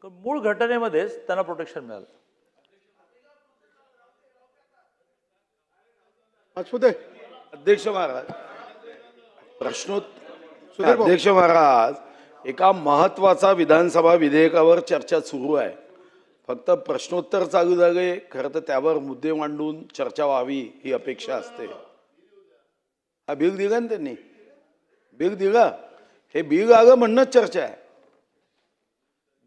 मूळ घटनेमध्येच त्यांना प्रोटेक्शन मिळालं. अध्यक्ष महाराज अध्यक्ष महाराज एका महत्वाचा विधानसभा विधेयकावर चर्चा सुरू आहे. फक्त प्रश्नोत्तर चालू झाले, खरं तर त्यावर मुद्दे मांडून चर्चा व्हावी ही अपेक्षा असते. हा बिल दिला ना त्यांनी, बिल दिला, हे बिल आलं म्हणणंच चर्चा आहे.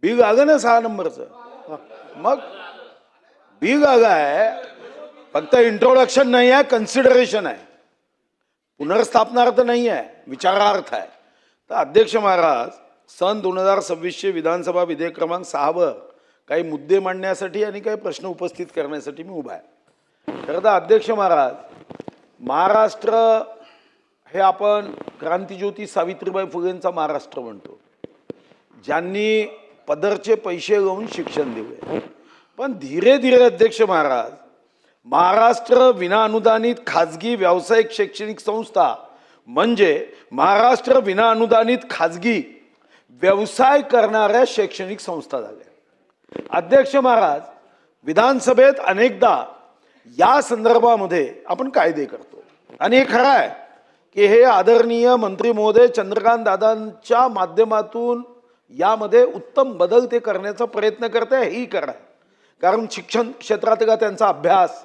बिल आलं ना 6 नंबरचं, मग बिल आलं आहे, फक्त इंट्रोडक्शन नाही आहे, कन्सिडरेशन आहे, पुनर्स्थापनार्थ नाही आहे, विचारार्थ आहे. तर अध्यक्ष महाराज सन 2026 विधानसभा विधेयक क्रमांक 6 वर काही मुद्दे मांडण्यासाठी आणि काही प्रश्न उपस्थित करण्यासाठी मी उभा आहे. खरं तर अध्यक्ष महाराज, महाराष्ट्र हे आपण क्रांतिज्योती सावित्रीबाई फुलेंचा महाराष्ट्र म्हणतो, ज्यांनी पदरचे पैसे घेऊन शिक्षण दिले. पण धीरे धीरे अध्यक्ष महाराज, महाराष्ट्र विनाअनुदानित खाजगी व्यावसायिक शैक्षणिक संस्था म्हणजे महाराष्ट्र विनाअनुदानित खाजगी व्यवसाय करणाऱ्या शैक्षणिक संस्था झाल्या. अध्यक्ष महाराज, विधानसभेत अनेकदा या संदर्भामध्ये आपण कायदे करतो आणि हे खरं आहे की हे आदरणीय मंत्री महोदय चंद्रकांत दादांच्या माध्यमातून यामध्ये उत्तम बदल ते करण्याचा प्रयत्न करते, हेही खरं आहे. कारण शिक्षण क्षेत्रातला त्यांचा अभ्यास,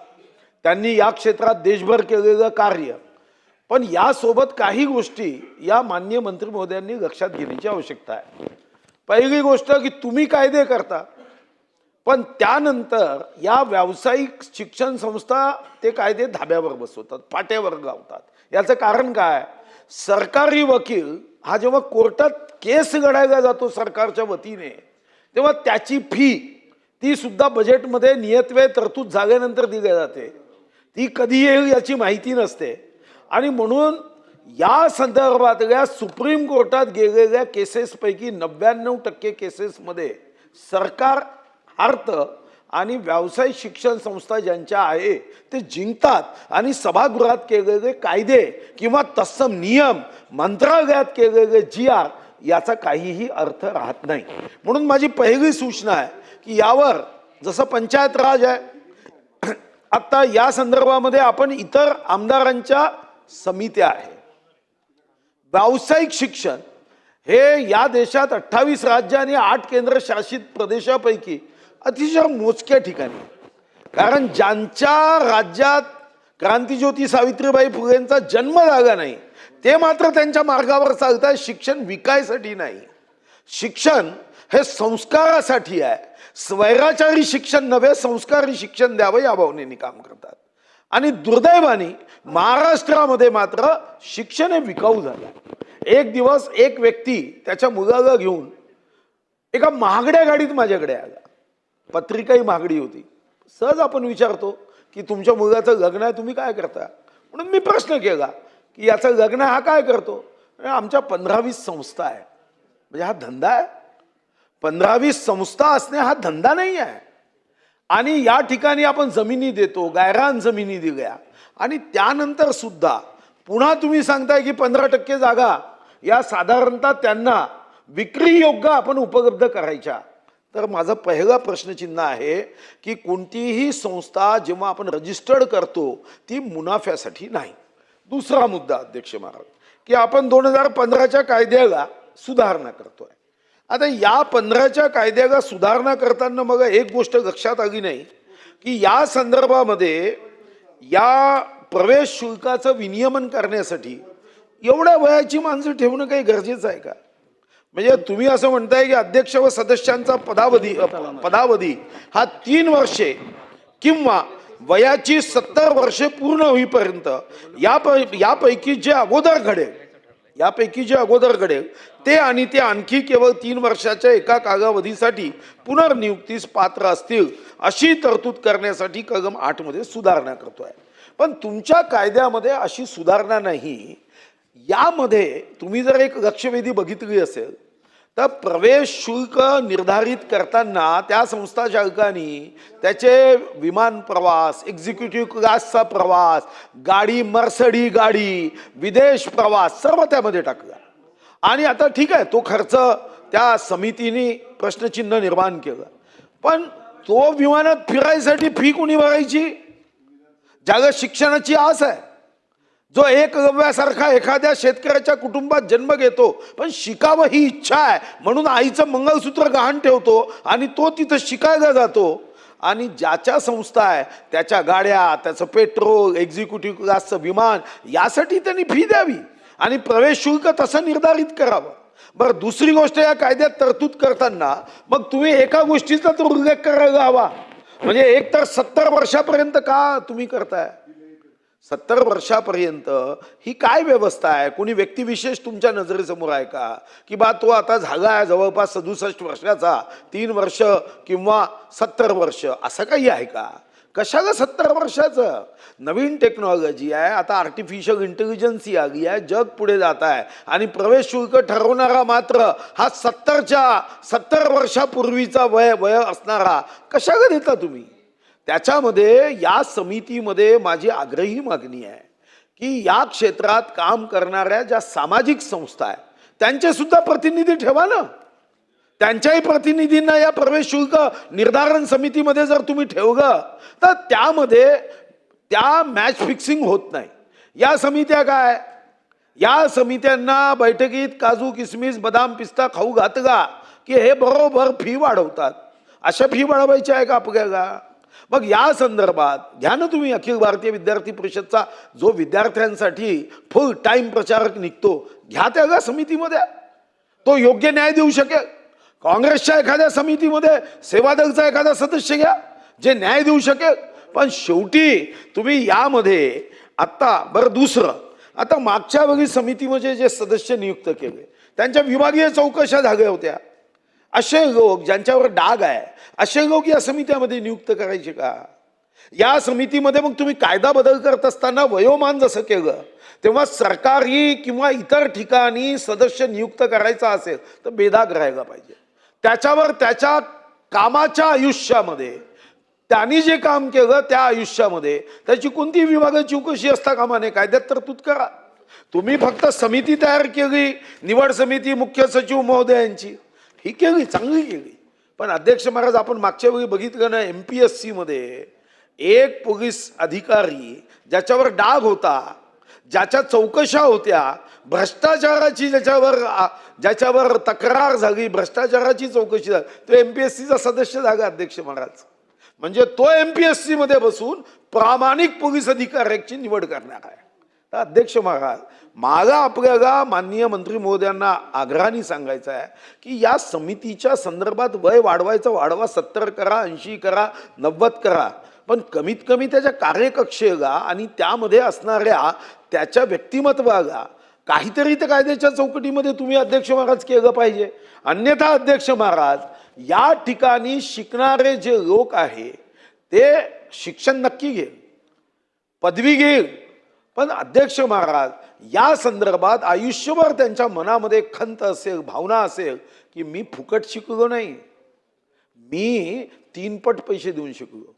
त्यांनी या क्षेत्रात देशभर केलेलं कार्य, पण यासोबत काही गोष्टी या माननीय मंत्री महोदयांनी लक्षात घेण्याची आवश्यकता आहे. पहिली गोष्ट की तुम्ही कायदे करता, पण त्यानंतर या व्यावसायिक शिक्षण संस्था ते कायदे धाब्यावर बसवतात, पाट्यावर लावतात. याचं कारण काय? सरकारी वकील हा जेव्हा कोर्टात केस लढायला जातो सरकारच्या वतीने, तेव्हा त्याची फी ती सुद्धा बजेटमध्ये नियतव्यय तरतूद झाल्यानंतर दिली जाते. ती कधी येईल याची माहिती नसते. आणि म्हणून या संदर्भातल्या सुप्रीम कोर्टात गेलेल्या केसेसपैकी 99% केसेसमध्ये सरकार हारतं आणि व्यावसायिक शिक्षण संस्था ज्यांच्या आहे ते जिंकतात. आणि सभागृहात केलेले कायदे किंवा तत्सम नियम, मंत्रालयात केलेले GR याचा काहीही अर्थ राहत नाही. म्हणून माझी पहिली सूचना आहे की यावर जसं पंचायत राज आहे, आता या संदर्भामध्ये आपण इतर आमदारांच्या समित्या आहे. व्यावसायिक शिक्षण हे या देशात 28 राज्य आणि 8 केंद्रशासित प्रदेशापैकी अतिशय मोजक्या ठिकाणी, कारण ज्यांच्या राज्यात क्रांतिज्योती सावित्रीबाई फुलेंचा जन्म झाला नाही ते मात्र त्यांच्या मार्गावर चालतात. शिक्षण विकायसाठी नाही, शिक्षण हे संस्कारासाठी आहे. स्वैराचारी शिक्षण नव्हे, संस्कारी शिक्षण द्यावं या भावनेने काम करतात. आणि दुर्दैवाने महाराष्ट्रामध्ये मात्र शिक्षण हे विकाऊ झालं. एक दिवस एक व्यक्ती त्याच्या मुलाला घेऊन एका महागड्या गाडीत माझ्याकडे आला, पत्रिकाही महागडी होती. सहज आपण विचारतो की तुमच्या मुलाचं लग्न आहे, तुम्ही काय करता? म्हणून मी प्रश्न केला की याचं लग्न हा काय करतो? आमच्या 15-20 संस्था आहे. म्हणजे हा धंदा आहे? 15-20 संस्था असणे हा धंदा नाही आहे. आणि या ठिकाणी आपण जमिनी देतो, गायरान जमिनी दिल्या, आणि त्यानंतर सुद्धा पुन्हा तुम्ही सांगताय की 15% जागा या साधारणतः त्यांना विक्री योग्य आपण उपलब्ध करायच्या. तर माझा पहिला प्रश्नचिन्ह आहे की कोणतीही संस्था जेव्हा आपण रजिस्टर्ड करतो ती मुनाफ्यासाठी नाही. दुसरा मुद्दा अध्यक्ष महाराज की आपण 2015च्या कायद्याला सुधारणा करतोय. आता या 15च्या कायद्याला सुधारणा करताना मग एक गोष्ट लक्षात आली नाही की या संदर्भामध्ये या प्रवेश शुल्काचं विनियमन करण्यासाठी एवढ्या वयाची माणसं ठेवणं काही गरजेचं आहे का? म्हणजे तुम्ही असं म्हणताय की अध्यक्ष व सदस्यांचा पदावधी हा 3 वर्षे किंवा वयाची 70 वर्षे पूर्ण होईपर्यंत यापैकी जे अगोदर घडेल ते आणि ते आणखी केवळ 3 वर्षाच्या एका कालावधीसाठी पुनर्नियुक्तीस पात्र असतील अशी तरतूद करण्यासाठी कलम 8 मध्ये सुधारणा करतोय. पण तुमच्या कायद्यामध्ये अशी सुधारणा नाही. यामध्ये तुम्ही जर एक लक्षवेधी बघितली असेल तर प्रवेश शुल्क निर्धारित करताना त्या संस्था चालकांनी त्याचे विमान प्रवास, एक्झिक्युटिव्ह क्लासचा प्रवास, गाडी, मर्सडी गाडी, विदेश प्रवास सर्व त्यामध्ये टाकला. आणि आता ठीक आहे, तो खर्च त्या समितीने प्रश्नचिन्ह निर्माण केलं. पण तो विमानात फिरायसाठी फी कोणी भरायची? ज्याला शिक्षणाची आस आहे, जो एक गव्यासारखा एखाद्या शेतकऱ्याच्या कुटुंबात जन्म घेतो, पण शिकावं ही इच्छा आहे म्हणून आईचं मंगळसूत्र गहाण ठेवतो आणि तो तिथं शिकायला जातो. आणि ज्याच्या संस्था आहे त्याच्या गाड्या, त्याचं पेट्रोल, एक्झिक्युटिव्ह क्लासचं विमान, यासाठी त्यांनी फी द्यावी आणि प्रवेश शुल्क तसं निर्धारित करावं. बरं, दुसरी गोष्ट, या कायद्यात तरतूद करताना मग तुम्ही एका गोष्टीचा तर उल्लेख करायला हवा. म्हणजे एक तर 70 वर्षापर्यंत का तुम्ही करताय? 70 वर्षापर्यंत ही काय व्यवस्था आहे? कोणी व्यक्तिविशेष तुमच्या नजरेसमोर आहे का? की बा तो आता झाला आहे जवळपास 67 वर्षाचा, 3 वर्ष किंवा 70 वर्ष, असं काही आहे का? कशाला 70 वर्षाचं? नवीन टेक्नॉलॉजी आहे, आता आर्टिफिशियल इंटेलिजन्स आली आहे, जग पुढे जात आहे आणि प्रवेश शुल्क ठरवणारा मात्र हा 70 वर्षापूर्वीचा वय असणारा कशाला देता तुम्ही? त्याच्यामध्ये या समितीमध्ये माझी आग्रही मागणी आहे की या क्षेत्रात काम करणाऱ्या ज्या सामाजिक संस्था आहेत त्यांचे सुद्धा प्रतिनिधी ठेवा ना. त्यांच्याही प्रतिनिधींना या प्रवेश शुल्क निर्धारण समितीमध्ये जर तुम्ही ठेवलं तर त्यामध्ये त्या मॅच फिक्सिंग होत नाही. या समित्या काय, या समित्यांना बैठकीत काजू किसमिस बदाम पिस्ता खाऊ घातला की हे बरोबर फी वाढवतात. अशा फी वाढवायच्या आहे का आपल्याला? मग या संदर्भात घ्या ना तुम्ही अखिल भारतीय विद्यार्थी परिषदचा जो विद्यार्थ्यांसाठी फुल टाइम प्रचारक निघतो, घ्या त्याला समितीमध्ये, तो योग्य न्याय देऊ शकेल. काँग्रेसच्या एखाद्या समितीमध्ये सेवादलचा एखादा सदस्य घ्या जे न्याय देऊ शकेल. पण शेवटी तुम्ही यामध्ये आता बरं, दुसरं, आता मागच्या वेळी समितीमध्ये जे सदस्य नियुक्त केले त्यांच्या विभागीय चौकशा झाल्या होत्या. असे लोक ज्यांच्यावर डाग आहे असे लोक या समित्यामध्ये नियुक्त करायचे का? या समितीमध्ये मग तुम्ही कायदा बदल करत असताना वयोमान जसं केलं तेव्हा सरकारी किंवा इतर ठिकाणी सदस्य नियुक्त करायचा असेल तर बेदाग राहायला पाहिजे. त्याच्यावर त्याच्या कामाच्या आयुष्यामध्ये त्यांनी जे काम केलं त्या आयुष्यामध्ये त्याची कोणती विभागाची चौकशी असता कामा नये. कायद्यात तरतूद करा. तुम्ही फक्त समिती तयार केली, निवड समिती मुख्य सचिव महोदयांची, ही केली, चांगली केली. पण अध्यक्ष महाराज, आपण मागच्या वेळी बघितलं ना, MPSC मध्ये एक पोलीस अधिकारी ज्याच्यावर डाग होता, ज्याच्या चौकशा होत्या, भ्रष्टाचाराची ज्याच्यावर तक्रार झाली, भ्रष्टाचाराची चौकशी झाली, तो MPSCचा सदस्य झाला अध्यक्ष महाराज. म्हणजे तो MPSC मध्ये बसून प्रामाणिक पोलीस अधिकाऱ्याची निवड करणार आहे. तर अध्यक्ष महाराज, मला आपल्याला माननीय मंत्री महोदयांना आग्रहाने सांगायचं आहे की या समितीच्या संदर्भात वय वाढवा, 70 करा, 80 करा, 90 करा, पण कमीत कमी त्याच्या कार्यकक्षेला आणि त्यामध्ये असणाऱ्या त्याच्या व्यक्तिमत्वाला काहीतरी त्या कायद्याच्या चौकटीमध्ये तुम्ही अध्यक्ष महाराज केलं पाहिजे. अन्यथा अध्यक्ष महाराज, या ठिकाणी शिकणारे जे लोक आहे ते शिक्षण नक्की घेईल, पदवी घेईल, पण अध्यक्ष महाराज या संदर्भात आयुष्यभर त्यांच्या मनामध्ये खंत असेल, भावना असेल की मी फुकट शिकलो नाही, मी 3 पट पैसे देऊन शिकलो,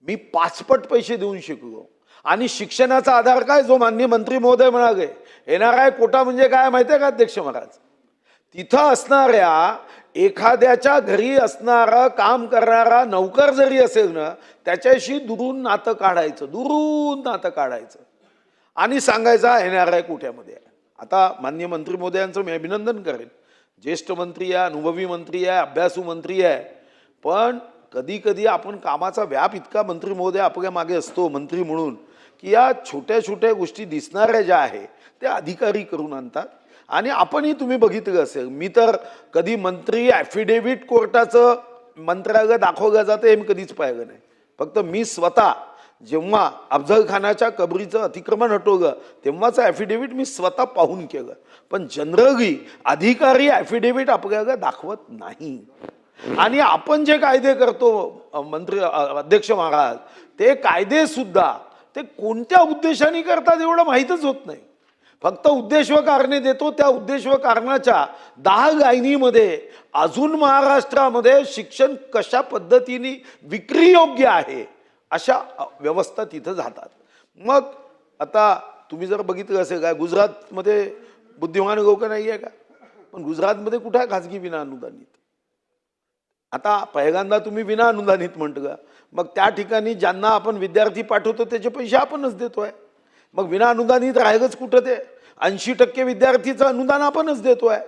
मी 5 पट पैसे देऊन शिकलो. आणि शिक्षणाचा आधार काय, जो माननीय मंत्री महोदय म्हणाले, NRI कोटा म्हणजे काय माहिती आहे का अध्यक्ष महाराज? तिथं असणाऱ्या एखाद्याच्या घरी असणारा काम करणारा नौकर जरी असेल ना, त्याच्याशी दुरून नातं काढायचं आणि सांगायचा NRI कोट्यामध्ये आहे. आता माननीय मंत्री महोदयांचं मी अभिनंदन करेन, ज्येष्ठ मंत्री आहे, अनुभवी मंत्री आहे, अभ्यासू मंत्री आहे, पण कधी कधी आपण कामाचा व्याप इतका मंत्री महोदय आपल्या मागे असतो मंत्री म्हणून की या छोट्या छोट्या गोष्टी दिसणाऱ्या ज्या आहे त्या अधिकारी करून आणतात. आणि आपणही तुम्ही बघितलं असेल, मी तर कधी मंत्री ॲफिडेव्हिट कोर्टाचं मंत्र्याला दाखवलं जातं हे मी कधीच पाहिलं नाही. फक्त मी स्वतः जेव्हा अफजल खानाच्या कबरीचं अतिक्रमण हटवलं तेव्हाचं ॲफिडेव्हिट मी स्वतः पाहून केलं. पण जनरली अधिकारी ॲफिडेव्हिट आपल्याला दाखवत नाही. आणि आपण जे कायदे करतो मंत्री अध्यक्ष महाराज, ते कायदे सुद्धा ते कोणत्या उद्देशाने करतात एवढं माहीतच होत नाही. फक्त उद्देश व कारणे देतो, त्या उद्देश व कारणाच्या 10 लाईनीमध्ये अजून महाराष्ट्रामध्ये शिक्षण कशा पद्धतीने विक्री योग्य आहे अशा व्यवस्था तिथं जातात. मग आता तुम्ही जर बघितलं असेल काय, गुजरातमध्ये बुद्धिमान लोक नाही आहे का? पण गुजरातमध्ये कुठे खाजगी विना अनुदानित? आता पहिल्यांदा तुम्ही विना अनुदानित म्हणतो का, मग त्या ठिकाणी ज्यांना आपण विद्यार्थी पाठवतो त्याचे पैसे आपणच देतोय, मग विना अनुदानित राहिलंच कुठं ते? 80% विद्यार्थीचं अनुदान आपणच देतोय.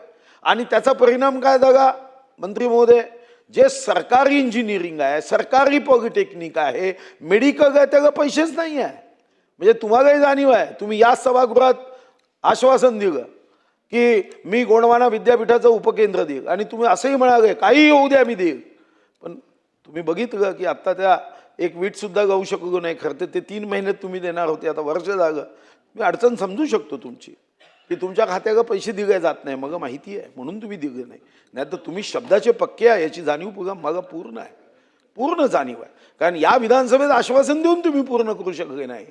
आणि त्याचा परिणाम काय झाला मंत्री महोदय? जे सरकारी इंजिनिअरिंग आहे, सरकारी पॉलिटेक्निक आहे, मेडिकल आहे, त्याला पैसेच नाही आहे. म्हणजे तुम्हालाही जाणीव आहे, तुम्ही या सभागृहात आश्वासन दिलं की मी गोंडवाना विद्यापीठाचं उपकेंद्र देईल आणि तुम्ही असंही म्हणाले काही होऊ द्या मी देईल. पण तुम्ही बघितलं की आत्ता त्या एक वीट सुद्धा गाऊ शकलो नाही. खरं तर ते 3 महिन्यात तुम्ही देणार होते, आता वर्ष झालं. मी अडचण समजू शकतो तुमची की तुमच्या खात्याला पैसे दिले जात नाही, मला माहिती आहे म्हणून तुम्ही दिले नाही. नाही तर तुम्ही शब्दाचे पक्के आहे याची जाणीव मला पूर्ण आहे, पूर्ण जाणीव आहे. कारण या विधानसभेत आश्वासन देऊन तुम्ही पूर्ण करू शकले नाही.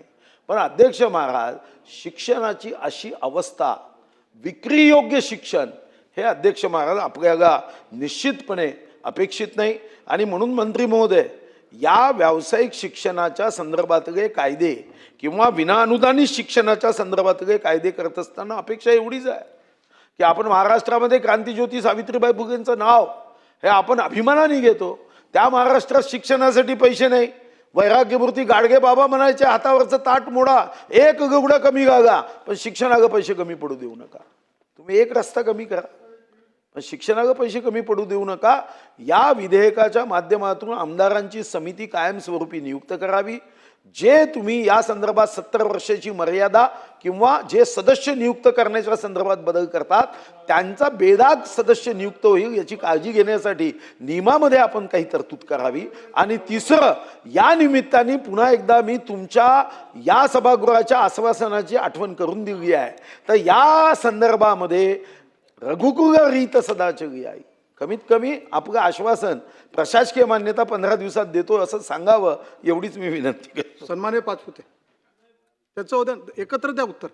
पण अध्यक्ष महाराज, शिक्षणाची अशी अवस्था, विक्रीयोग्य शिक्षण हे अध्यक्ष महाराज आपल्याला निश्चितपणे अपेक्षित नाही. आणि म्हणून मंत्री महोदय, या व्यावसायिक शिक्षणाच्या संदर्भातले कायदे किंवा विनाअनुदानित शिक्षणाच्या संदर्भातले कायदे करत असताना अपेक्षा एवढीच आहे की आपण महाराष्ट्रामध्ये क्रांतीज्योती सावित्रीबाई फुलेंचं नाव हे आपण अभिमानाने घेतो. त्या महाराष्ट्रात शिक्षणासाठी पैसे नाही. वैराग्यमूर्ती गाडगे बाबा म्हणायचे, हातावरचं ताट मोडा, एक गवडा कमी गागा, पण शिक्षणाला पैसे कमी पडू देऊ नका. तुम्ही एक रस्ता कमी करा, पण शिक्षणाला पैसे कमी पडू देऊ नका. या विधेयकाच्या माध्यमातून आमदारांची समिती कायमस्वरूपी नियुक्त करावी. जे तुम्ही या संदर्भात 70 वर्षाची मर्यादा किंवा जे सदस्य नियुक्त करण्याच्या संदर्भात बदल करतात त्यांचा बेदाग सदस्य नियुक्त होईल याची काळजी घेण्यासाठी नियमामध्ये आपण काही तरतूद करावी. आणि तिसरं, या निमित्ताने पुन्हा एकदा मी तुमच्या या सभागृहाच्या आश्वासनाची आठवण करून दिली आहे. तर या संदर्भामध्ये रघुकुल रीत सदाचली आई, कमीत कमी आपलं आश्वासन प्रशासकीय मान्यता 15 दिवसात देतो असं सांगावं, एवढीच मी विनंती करतो. सन्माननीय पाचपुते, त्याचं उद्या एकत्र द्या उत्तर.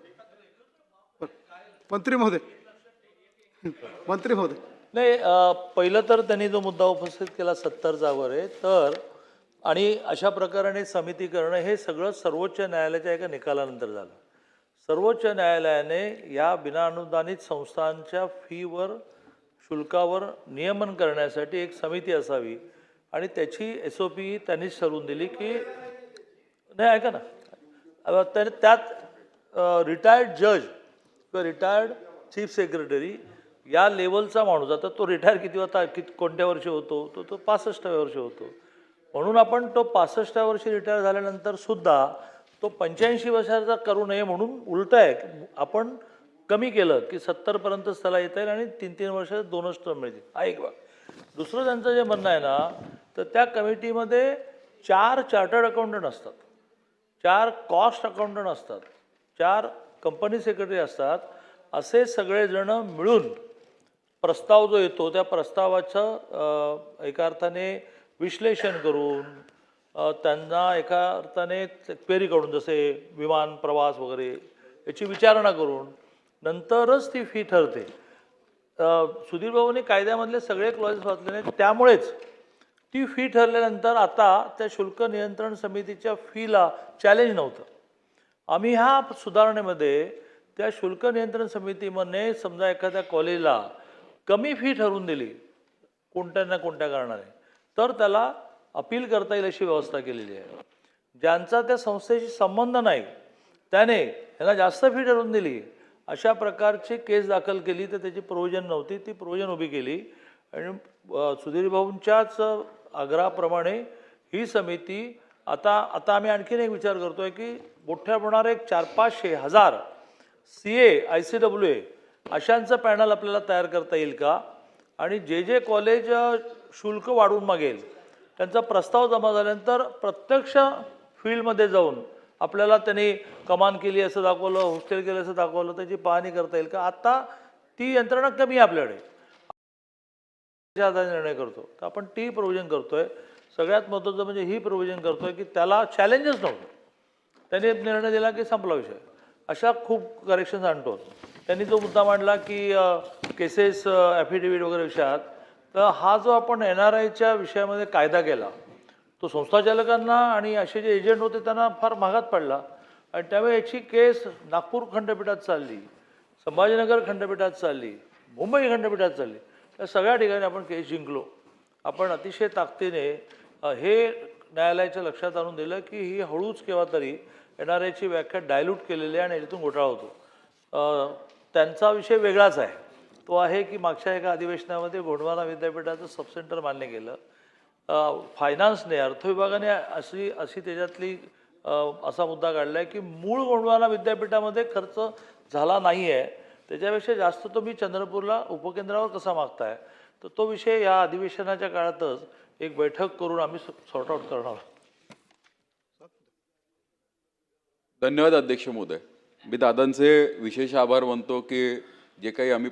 मंत्री महोदय, मंत्री महोदय. नाही, पहिलं तर त्यांनी जो मुद्दा उपस्थित केला 70 जागेवर आहे तर, आणि अशा प्रकारे समिती करणं हे सगळं सर्वोच्च न्यायालयाच्या एका निकालानंतर झालं. सर्वोच्च न्यायालयाने या विनाअनुदानित संस्थांच्या फीवर, शुल्कावर नियमन करण्यासाठी एक समिती असावी आणि त्याची SOP त्यांनीच ठरवून दिली की नाही, ऐका ना, त्यात रिटायर्ड जज किंवा रिटायर्ड चीफ सेक्रेटरी या लेवलचा माणूस, आता तो रिटायर किती होता, कोणत्या वर्षी होतो, तो 65व्या वर्षी होतो. म्हणून आपण तो 65व्या वर्षी रिटायर झाल्यानंतर सुद्धा तो 85 वर्षाचा करू नये म्हणून उलट आहे, आपण कमी केलं की 70पर्यंतच त्याला येता येईल आणि 3-3 वर्षात 2च टर्म मिळतील. ऐक बा, दुसरं त्यांचं जे म्हणणं आहे ना, तर त्या कमिटीमध्ये 4 चार्टर्ड अकाउंटंट असतात, 4 कॉस्ट अकाउंटंट असतात, 4 कंपनी सेक्रेटरी असतात. असे सगळेजण मिळून प्रस्ताव जो येतो त्या प्रस्तावाचं एका अर्थाने विश्लेषण करून त्यांना एका अर्थाने क्वेरी करून, जसे विमान प्रवास वगैरे याची विचारणा करून नंतरच ती फी ठरते. सुधीर भाऊंनी कायद्यामधले सगळे क्लॉजेस वाचले नाहीत, त्यामुळेच ती फी ठरल्यानंतर आता त्या शुल्क नियंत्रण समितीच्या फीला चॅलेंज नव्हतं. आम्ही ह्या सुधारणेमध्ये त्या शुल्क नियंत्रण समितीमध्ये समजा एखाद्या कॉलेजला कमी फी ठरवून दिली कोणत्या ना कोणत्या कारणाने, तर त्याला अपील करता येईल अशी व्यवस्था केलेली आहे. ज्यांचा त्या संस्थेशी संबंध नाही त्याने ह्याला जास्त फी ठरवून दिली, अशा प्रकारची केस दाखल केली तर त्याची प्रोव्हिजन नव्हती, ती प्रोव्हिजन उभी केली. आणि सुधीर भाऊंच्याच आग्रहाप्रमाणे ही समिती आता आम्ही आणखीन एक विचार करतोय की मोठ्या प्रमाणावर एक 400-500 CA ICWA अशांचं पॅनल आपल्याला तयार करता येईल का, आणि जे कॉलेज शुल्क वाढवून मागेल त्यांचा प्रस्ताव जमा झाल्यानंतर प्रत्यक्ष फील्डमध्ये जाऊन आपल्याला त्यांनी कमान केली असं दाखवलं, हॉस्टेल केलं असं दाखवलं, त्याची पाहणी करता येईल का. आता ती यंत्रणा कमी आहे आपल्याकडे, आधारे निर्णय करतो तर आपण ती प्रोव्हिजन करतोय. सगळ्यात महत्त्वाचं म्हणजे ही प्रोव्हिजन करतोय की त्याला चॅलेंजच नव्हतं, त्यांनी निर्णय दिला की संपला विषय. अशा खूप करेक्शन्स आणतो. त्यांनी जो मुद्दा मांडला की केसेस ॲफिडेव्हिट वगैरे विषयात, तर हा जो आपण NRIच्या विषयामध्ये कायदा केला तो संस्थाचालकांना आणि असे जे एजंट होते त्यांना फार महागात पडला. आणि त्यावेळी याची केस नागपूर खंडपीठात चालली, संभाजीनगर खंडपीठात चालली, मुंबई खंडपीठात चालली, त्या सगळ्या ठिकाणी आपण केस जिंकलो. आपण अतिशय ताकदीने हे न्यायालयाच्या लक्षात आणून दिलं की ही हळूच केव्हा तरी NRAची व्याख्या डायल्यूट केलेली आहे आणि याच्यातून घोटाळा होतो. त्यांचा विषय वेगळाच आहे. तो आहे की मागच्या एका अधिवेशनामध्ये गोंडवाना विद्यापीठाचं सबसेंटर मान्य केलं. फायनान्सने अर्थ विभागाने अशी त्याच्यातली असा मुद्दा काढला आहे की मूळ गोंडवाना विद्यापीठामध्ये खर्च झाला नाही आहे, त्याच्यापेक्षा जास्त तुम्ही चंद्रपूरला उपकेंद्रावर कसा मागताय, तर तो विषय या अधिवेशनाच्या काळातच एक बैठक करून आम्ही सॉर्ट आउट करणार आहोत. धन्यवाद अध्यक्ष महोदय. मी दादांचे विशेष आभार मानतो की जे काही आम्ही